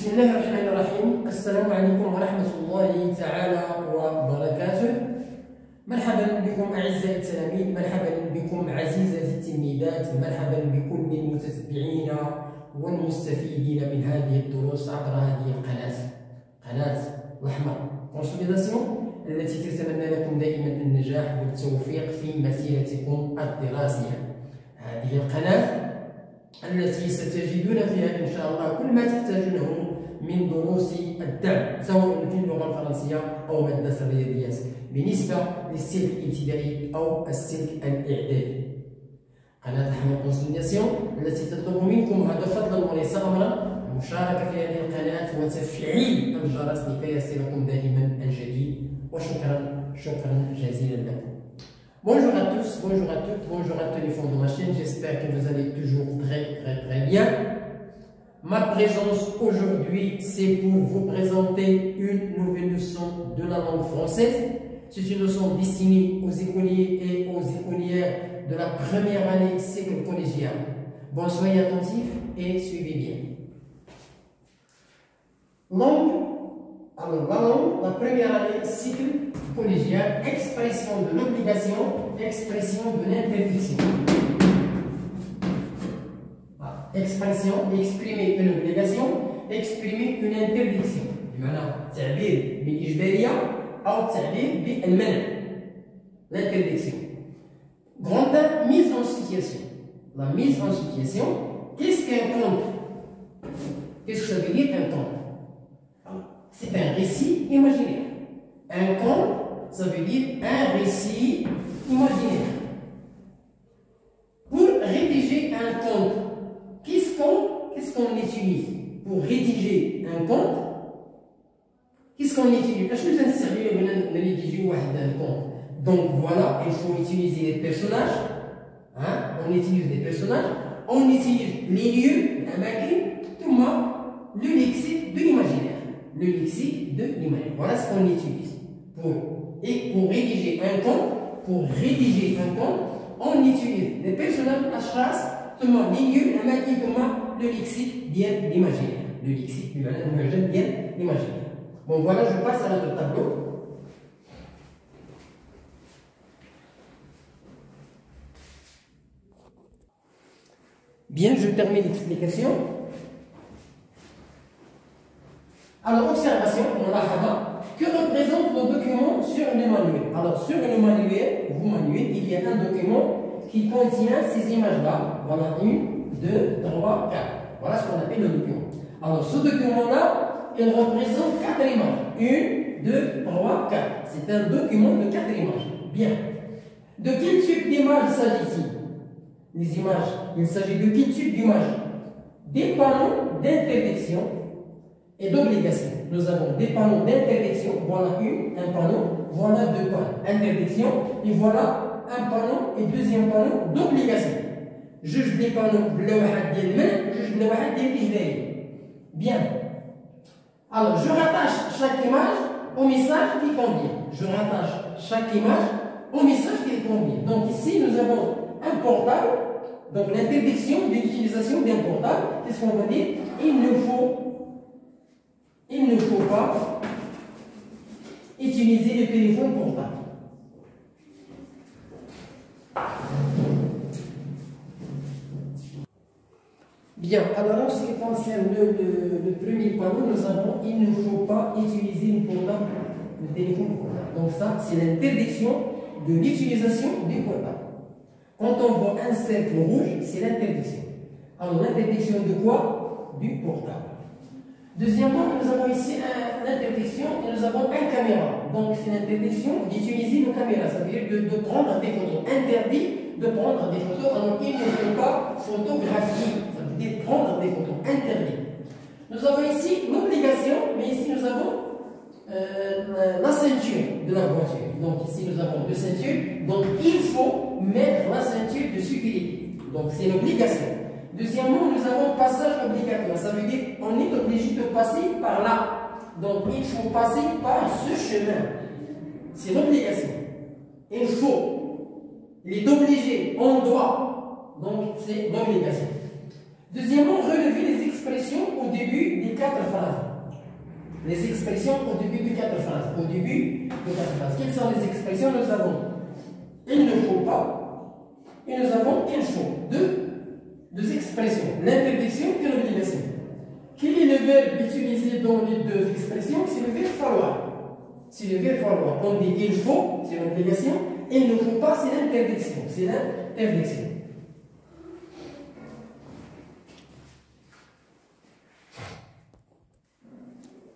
بسم الله الرحمن الرحيم. السلام عليكم ورحمة الله تعالى وبركاته. مرحبا بكم أعزائي التلاميذ، مرحبا بكم عزيزاتي التلميذات، مرحبا بكل المتتبعين والمستفيدين من هذه الدروس عبر هذه القناة، قناة الأحمر كونسوليداسيون، التي تتمنى لكم دائما النجاح والتوفيق في مسيرتكم الدراسية. هذه القناة التي ستجدون فيها إن شاء الله كل ما تحتاجونه من دروس الدعم، سواء في اللغة الفرنسية أو مادة الرياضيات، بالنسبة للسلك الابتدائي أو السلك الإعدادي. قناة الأحمر كونسوليداسيون التي تطلب منكم هذا فضلا وليس أمرا المشاركة في هذه القناة وتفعيل الجرس لكي يصلكم دائما الجديد. وشكرا جزيلا لكم. Bonjour à tous, bonjour à toutes, bonjour à tous les fonds de ma chaîne, j'espère que vous allez toujours très bien. Ma présence aujourd'hui, c'est pour vous présenter une nouvelle leçon de la langue française. C'est une leçon destinée aux écoliers et aux écolières de la première année cycle collégien. Bon, soyez attentifs et suivez bien. Langue. Alors, la langue, la première année cycle collégien, expression de l'obligation, expression de l'interdiction. Expression, exprimer une obligation, exprimer une interdiction. بمعنى تعبير بالإجبارية أو تعبير بالمنع. L'interdiction. Grande mise en situation. La mise en situation. Qu'est-ce qu'un conte? Qu'est-ce que ça veut dire un conte? C'est un récit imaginaire. Un conte, ça veut dire un récit imaginaire. Pour rédiger un conte, qu'est-ce qu'on utilise? Pour rédiger un conte, qu'est-ce qu'on utilise? Parce que nous servir de rédiger un conte. Donc voilà, il faut utiliser les personnages. Hein? On utilise les personnages, on utilise les lieux, la maquille, tout le lexique de l'imaginaire. Le lexique de l'imaginaire. Voilà ce qu'on utilise. Pour rédiger un conte, on utilise les personnages, les lieux, la maquille, le lexique bien l'imaginaire. Le lexique bien l'imaginaire. Bon, voilà, je passe à notre tableau. Bien, je termine l'explication. Alors, observation, on a que représente le document sur le manuel? Alors, sur le manuel, il y a un document qui contient ces images-là. Voilà, 1, 2, 3, 4. Voilà ce qu'on appelle le document. Alors, ce document-là, il représente 4 images. 1, 2, 3, 4. C'est un document de 4 images. Bien. De quel type d'image s'agit-il? Les images, il s'agit de quel type d'image? Des panneaux d'interdiction et d'obligation. Nous avons des panneaux d'interdiction, voilà un panneau, voilà 2 panneaux. Interdiction, et voilà un panneau et deuxième panneau d'obligation. Juge des panneaux, bien. Alors, je rattache chaque image au message qui convient. Donc ici, nous avons un portable, donc l'interdiction d'utilisation d'un portable. Qu'est-ce qu'on va dire? Il ne faut pas utiliser le téléphone portable. Bien, alors en ce qui concerne le premier panneau, nous avons il ne faut pas utiliser le téléphone portable. Donc ça, c'est l'interdiction de l'utilisation du portable. Quand on voit un cercle rouge, c'est l'interdiction. Alors l'interdiction de quoi? Du portable. Deuxièmement, nous avons ici l'interdiction et nous avons une caméra. Donc c'est l'interdiction d'utiliser une caméra, ça veut dire de prendre des photos. Interdit de prendre des photos, alors il ne faut pas photographier, ça veut dire prendre des photos. Interdit. Nous avons ici l'obligation, mais ici nous avons la ceinture de la voiture. Donc ici nous avons 2 ceintures, donc il faut mettre la ceinture de sécurité. Donc c'est l'obligation. Deuxièmement, nous avons passage obligatoire. Ça veut dire qu'on est obligé de passer par là. Donc, il faut passer par ce chemin. C'est l'obligation. Il faut. Il est obligé. On doit. Donc, c'est l'obligation. Deuxièmement, relever les expressions au début des 4 phrases. Les expressions au début des 4 phrases. Au début des 4 phrases. Quelles sont les expressions? Nous avons il ne faut pas et nous avons il faut. Deux expressions, l'interdiction et l'obligation. Quel est le verbe utilisé dans les deux expressions? C'est le verbe falloir. C'est le verbe falloir. On dit il faut, c'est l'obligation, et il ne faut pas, c'est l'interdiction. C'est l'interdiction.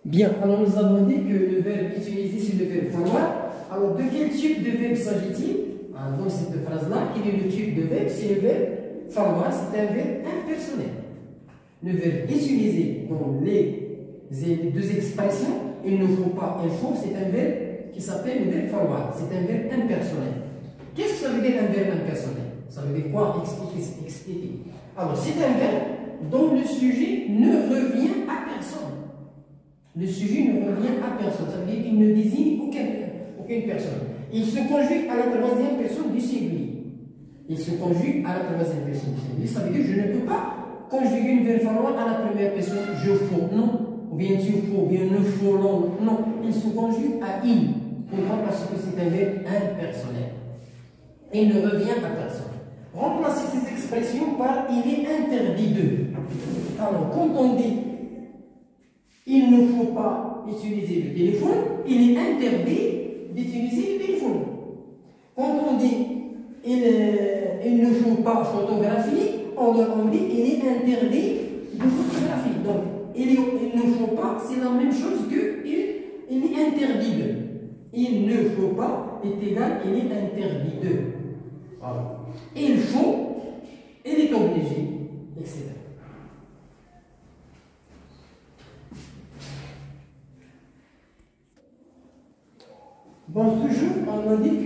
Bien, alors nous avons dit que le verbe utilisé, c'est le verbe falloir. Alors, de quel type de verbe s'agit-il? Dans cette phrase-là, quel est le type de verbe? C'est le verbe falloir, c'est un verbe impersonnel. Le verbe utilisé dans les deux expressions, il ne faut pas, il faut, c'est un verbe qui s'appelle le verbe falloir. C'est un verbe impersonnel. Qu'est-ce que ça veut dire un verbe impersonnel? Ça veut dire quoi? Expliquer. Alors, c'est un verbe dont le sujet ne revient à personne. Le sujet ne revient à personne. Ça veut dire qu'il ne désigne aucune personne. Il se conjugue à la troisième personne du singulier. Il se conjugue à la troisième personne du singulier. Ça veut dire que je ne peux pas conjuguer une verbe falloir à la première personne. Je faut, non. Ou bien tu faut, ou bien ne faut, non. Non. Il se conjugue à il. Pourquoi? Parce que c'est un verbe impersonnel. Il ne revient à personne. Remplacez ces expressions par il est interdit de. Alors, quand on dit il ne faut pas utiliser le téléphone, il est interdit d'utiliser le téléphone. Quand on dit il ne faut pas photographier, on dit il est interdit de photographier. Donc, il ne faut pas, c'est la même chose que il est interdit de. Il ne faut pas est égal, il est interdit de. Voilà. Il faut, il est obligé, etc. Bon, toujours, on a dit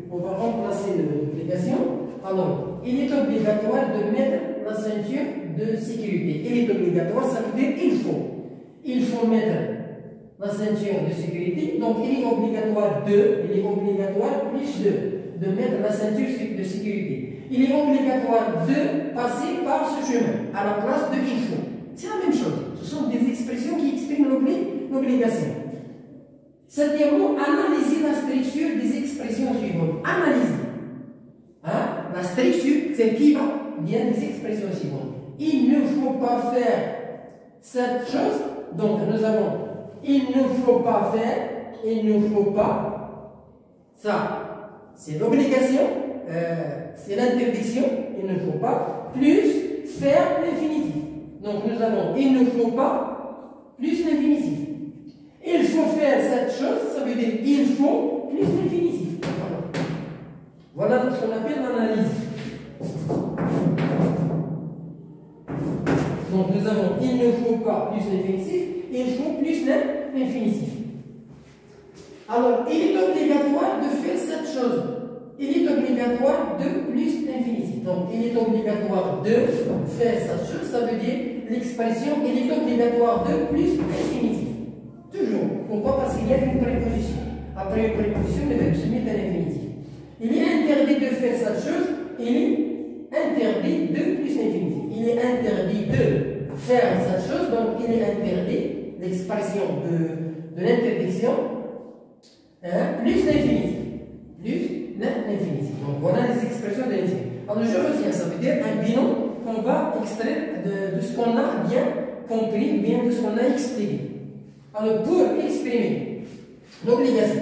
qu'on va remplacer l'obligation. Alors, il est obligatoire de mettre la ceinture de sécurité. Il est obligatoire, ça veut dire il faut. Il faut mettre la ceinture de sécurité. Donc, il est obligatoire plus de mettre la ceinture de sécurité. Il est obligatoire de passer par ce chemin à la place de il faut. C'est la même chose. Ce sont des expressions qui expriment l'obligation. Septièmement, analyser la structure des expressions suivantes. Analyser. Hein? La structure, c'est qui va bien des expressions suivantes. Il ne faut pas faire cette chose. Donc, nous avons il ne faut pas faire, il ne faut pas. Ça, c'est l'obligation, c'est l'interdiction, il ne faut pas, plus faire l'infinitif. Donc, nous avons il ne faut pas, plus l'infinitif. Il faut faire cette chose, ça veut dire il faut plus l'infinitif. Voilà ce qu'on appelle l'analyse. Donc nous avons il ne faut pas plus l'infinitif, il faut plus l'infinitif. Alors il est obligatoire de faire cette chose. Il est obligatoire de plus l'infinitif. Donc il est obligatoire de faire cette chose, ça veut dire l'expression il est obligatoire de plus l'infinitif. Toujours. Pourquoi? Parce qu'il y a une préposition. Après une préposition, le verbe se met à l'infinitif. Il est interdit de faire cette chose, il est interdit de plus l'infinitif. Il est interdit de faire cette chose, donc il est interdit, l'expression de l'interdiction, plus l'infinitif. Plus l'infinitif. Donc voilà les expressions de l'infinitif. Alors je retiens, ça veut dire un bilan qu'on va extraire de ce qu'on a bien compris, bien de ce qu'on a expliqué. Alors, pour exprimer l'obligation,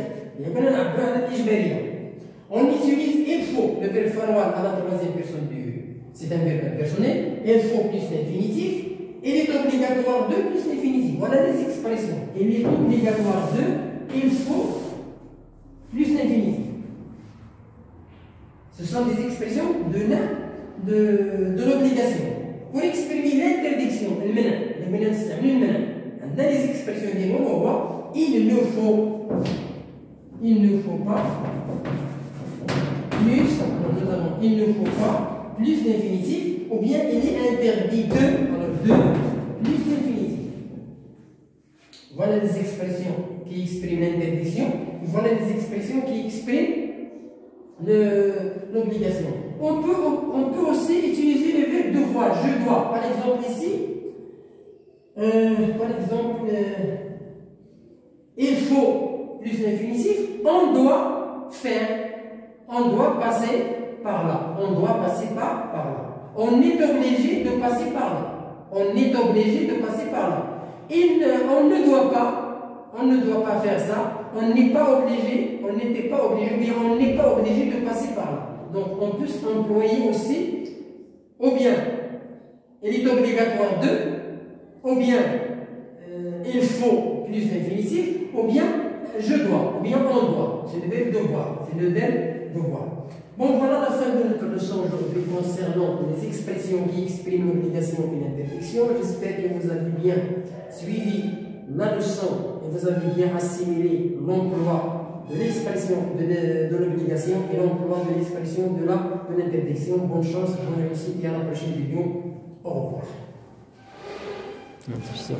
on utilise il faut, le verbe falloir à la troisième personne du. C'est un verbe personnel, il faut plus l'infinitif, il est obligatoire de plus l'infinitif. Voilà les expressions. Il est obligatoire de, il faut plus l'infinitif. Ce sont des expressions de l'obligation. Pour exprimer l'interdiction, dans les expressions des mots, on voit il ne faut pas plus, nous avons il ne faut pas plus d'infinitif, ou bien il est interdit de plus d'infinitif. Voilà des expressions qui expriment l'interdiction, voilà des expressions qui expriment l'obligation. On peut aussi utiliser le verbe devoir. devoir, je dois. Par exemple, ici, par exemple, il faut plus l'infinitif, on doit faire, on doit passer par là, on doit passer par là. On est obligé de passer par là. On est obligé de passer par là. On ne doit pas faire ça. On n'est pas obligé, on n'était pas obligé, mais on n'est pas obligé de passer par là. Donc on peut employer aussi, ou bien il est obligatoire de, ou bien il faut plus l'infinitif, ou bien je dois, ou bien on doit. C'est le verbe devoir. C'est le verbe devoir. Bon, voilà la fin de notre leçon aujourd'hui concernant les expressions qui expriment l'obligation et l'interdiction. J'espère que vous avez bien suivi la leçon et vous avez bien assimilé l'emploi de l'expression de l'obligation et l'emploi de l'expression de l'interdiction. Bonne chance, bonne réussite et à la prochaine vidéo. Au revoir. Merci.